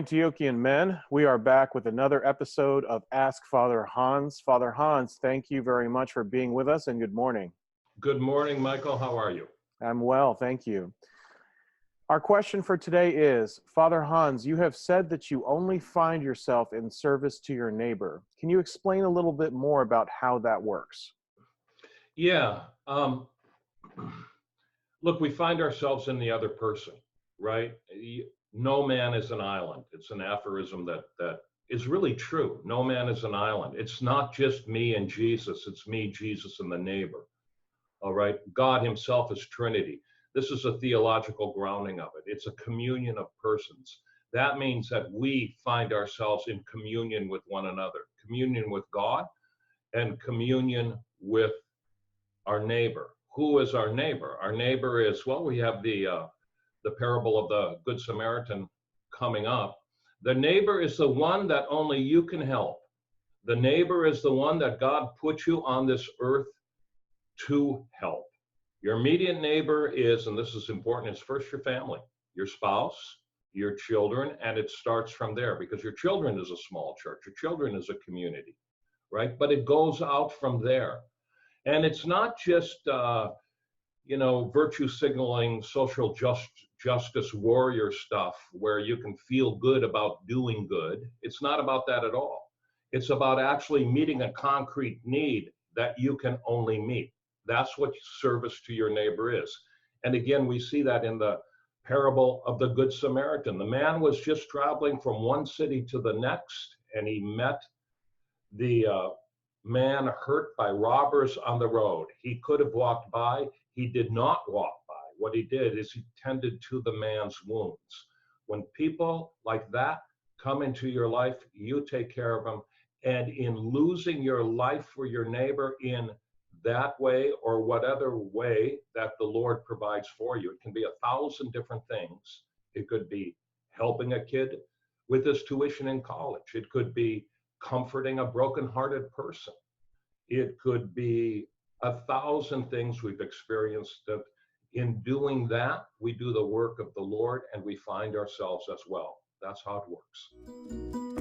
Antiochian men, we are back with another episode of Ask Father Hans. Father Hans, thank you very much for being with us and good morning. Good morning, Michael. How are you? I'm well, thank you. Our question for today is, Father Hans, you have said that you only find yourself in service to your neighbor. Can you explain a little bit more about how that works? Yeah. Look, we find ourselves in the other person, right? No man is an island. It's an aphorism that is really true. No man is an island. It's not just me and Jesus. It's me, Jesus, and the neighbor. All right. God himself is Trinity. This is a theological grounding of it. It's a communion of persons. That means that we find ourselves in communion with one another, communion with God and communion with our neighbor. Who is our neighbor? Our neighbor is, well, we have the parable of the Good Samaritan coming up. The neighbor is the one that only you can help. The neighbor is the one that God put you on this earth to help. Your immediate neighbor is, and this is important, it's first your family, your spouse, your children, and it starts from there because your children is a small church, your children is a community, right? But it goes out from there. And it's not just, virtue signaling, social justice warrior stuff where you can feel good about doing good. It's not about that at all. It's about actually meeting a concrete need that you can only meet. That's what service to your neighbor is. And again, we see that in the parable of the Good Samaritan. The man was just traveling from one city to the next, and he met the man hurt by robbers on the road. He could have walked by. He did not walk by. What he did is he tended to the man's wounds. When people like that come into your life, you take care of them. And in losing your life for your neighbor in that way or whatever way that the Lord provides for you, it can be 1,000 different things. It could be helping a kid with his tuition in college. It could be comforting a brokenhearted person. It could be 1,000 things we've experienced that in doing that, we do the work of the Lord and we find ourselves as well. That's how it works.